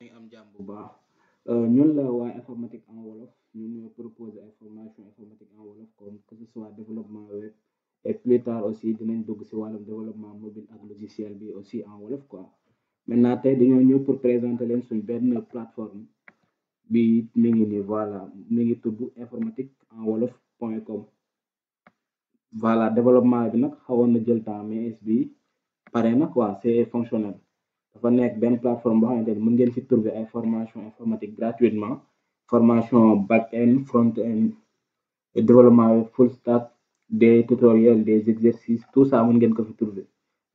ngi am jàmm bu baax ñun la waa informatique en wolof ñun ñoo proposer ay formation informatique en wolof comme que ce soit développement web et plus tard aussi dinañ dugg si wàllum développement mobile ak logiciel bi aussi en wolof quoi maintenant tey dañoo ñëw pour présenter leen suñ benn plateforme bi mi ngi nii voilà mi ngi tudd informatique en wolof point com voilà développement bi nag xawoon na jël temps mais bi pare na quoi c'est fonctionnel. dafa nekk benn plateforme boo xamante ni mën ngeen fi trouver ay formation informatique gratuitement formation back end front end et développement web full stack des tutoriels des exercices tout ça mën ngeen ko fi trouver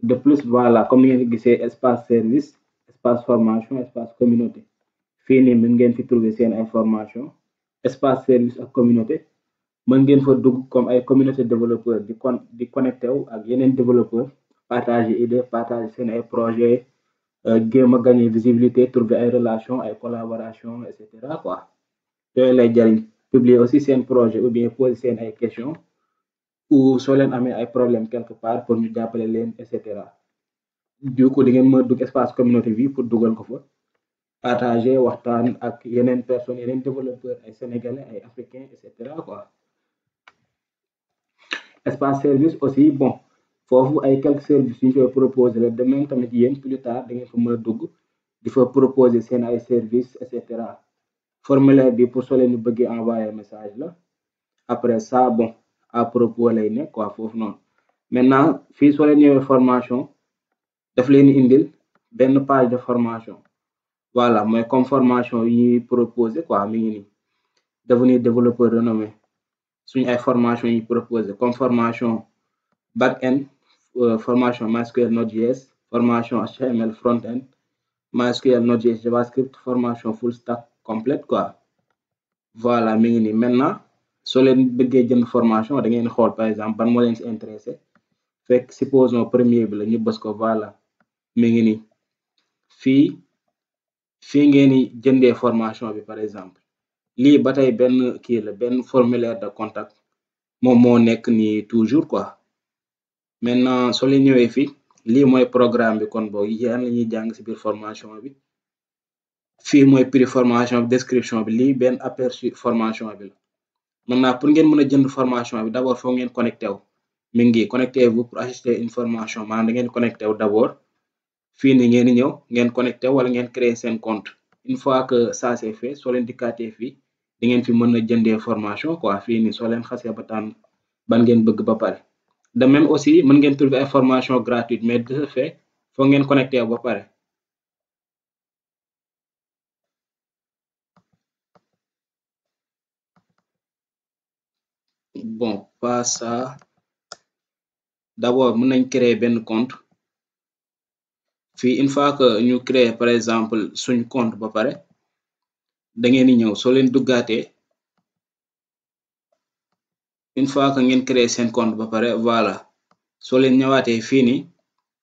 de plus voilà comme ni ngeen ko gisee espace service espace formation espace communauté fii nii mën ngeen fi trouver seen ay formation espace service ak communauté mën ngeen fa dugg comme ay communauté développeur di connecté wu ak yeneen développeur partager idée partager seen ay projet jéem a gagner visibilité trouver ay relation ay collaboration et cetera quoi yooyu lay jariñ publier aussi seen projet ou bien poser seen ay questions ou soo leen amee ay problème quelque part pour ñu jàppale leen et cetera du coup di ngeen mën a dugg espace communauté bi pour dugal ko fa partager waxtaan ak yeneen personnes yeneen développeurs ay sénégalais ay africains et cetera quoi espace service aussi bon foofu ay quelques services yu ñu koy proposer la de même tamit yéen plus tard da ngeen fa mën a dugg di fa proposer seen ay services et cetera formulaire bi pour soo leen bëggee envoyer message la après ça bon à propos lay nekk quoi foofu noonu maintenant fii soo leen ñëwee formation daf leen indil benn page de formation voilà mooy comme formation yi ñuy proposer quoi mi ngi nii devenir développeur renommé suñu ay formation yi proposer comme formation back end formation MySQL Node.js formation HTML front end MySQL Node.js JavaScript formation full stack complète quoi voilà mi ngi nii maintenant soo leen bëggee jënd formation da ngeen xool par exemple ban moo leen si intéressé fekk supposons premier bi la ñu bës ko voilà mi ngi nii fii ngeen di jëndee formation bi par exemple lii ba tey benn kii la benn formulaire de contact moom moo nekk nii toujours quoi maintenant soo leen ñëwee fii lii mooy programme bi kon boog yan la ñuy jàng si biir formation bi fii mooy prix formation bi description bi lii benn aperçu formation bi la maintenant pour ngeen mën a jënd formation bi d'abord foog ngeen connecté wu mi ngi connectez-vous pour assister une formation maanaam da ngeen connecté wu d'abord fii nii ngeen di ñëw ngeen connecté wala ngeen créer seen compte une fois que ça c'est fait soo leen dikkaatee fii di ngeen fi mën a jëndee formation quoi fii nii soo leen xasee ba tànn ban ngeen bëgg ba pare de même aussi mën ngeen trouver ay formation gratuite mais de ce fait foog ngeen connecté wu ba pare bon pas ça d'abord mën nañ créer benn compte fii une fois que ñu créer par exemple suñ compte ba pare da ngeen di ñëw soo leen duggaatee une fois que ngeen créer seen compte ba pare voilà soo leen ñëwaatee fii nii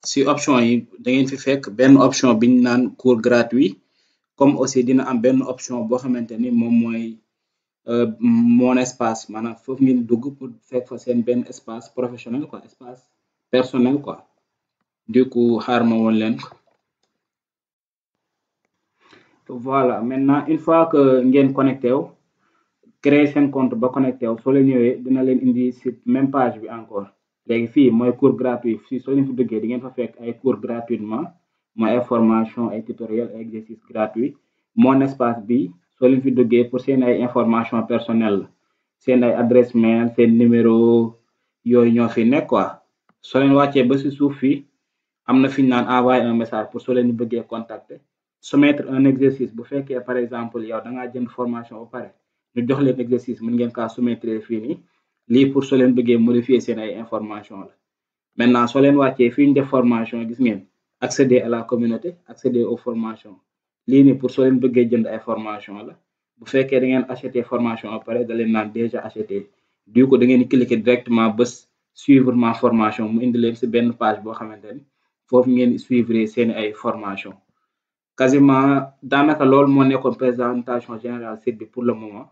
si option yi da ngeen fi fekk benn option biñ naan cours gratuit comme aussi dina am benn option boo xamante ni moom mooy mon espace maanaam foofu ngeen dugg pour fekk fa seen benn espace professionnel quoi espace personnel quoi du coup xaar ma woon leen voilà maintenant une fois que ngeen connecté wu créer seen compte ba connecté wu soo leen ñëwee dina leen indi si même page bi encore léegi fii mooy cours gratuit fii soo leen fi duggee di ngeen fa fekk ay cours gratuitement mooy ay formation ay tutoriel ay exercice gratuit mon espace bi soo leen fi duggee pour seen ay information personnelle la seen ay adresse mail seen numéro yooyu ñoo fi nekk quoi soo leen wàccee ba si suuf fii am na fi ñu naan envoyer un message pour soo leen bëggee contacter soumettre un exercice bu fekkee par exemple yow da ngaa jënd formation ba pare ñu jox leen exercice mën ngeen kaa soumettre fii nii lii pour soo leen bëggee modifier seen ay information la maintenant soo leen wàccee fii ñu def formation gis ngeen accéder à la communauté accéder aux formations lii nii pour soo leen bëggee jënd ay formation la bu fekkee da ngeen acheter formation ba pare da leen naan déjà acheté du coup da ngeen cliquer directement bës suivre ma formation mu indi leen si benn page boo xamante ni foofu ngeen suivre seen ay formation quasiment daanaka loolu moo nekkoon présentation générale site bi pour le moment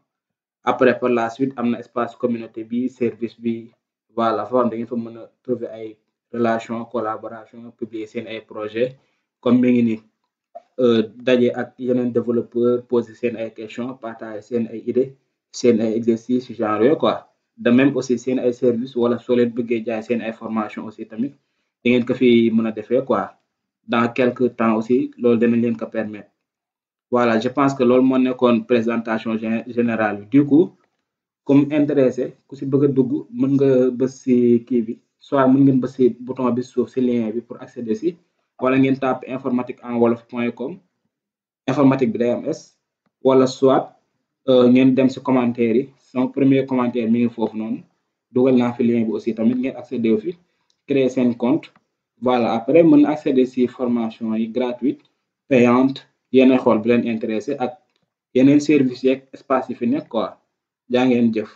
après par la suite am na espace communauté bi service bi voilà foo xam da ngeen fa mën a trouver ay relation collaboration publier seen ay projet comme mi ngi nii daje ak yeneen développeur poser seen ay questions partager seen ay idées seen ay exercices genre yooyu quoi de même aussi seen ay services wala soo leen bëggee jaay seen ay formation aussi tamit da ngeen ko fi mën a defee quoi dans quelque temps aussi loolu danañ leen ko permettre voilà je pense que loolu moo nekkoon présentation générale bi du coup comme intéressé ku si bëgg a dugg mën nga bës si kii bi soit mën ngeen bës si bouton bi suuf si lien bi pour accéder si wala ngeen tàpp informatique en wolof.com informatique bi day am S wala soit ngeen dem si commentaire yi sama premier commentaire mi ngi foofu noonu dugal naa fi lien bi aussi tamit ngeen accéder fi créer seen compte voilà après mën accéder si formation yi gratuite payante yéen xool bi leen intéressé ak yeneen service yeeg espace yi fi nekk quoi jaa ngeen jëf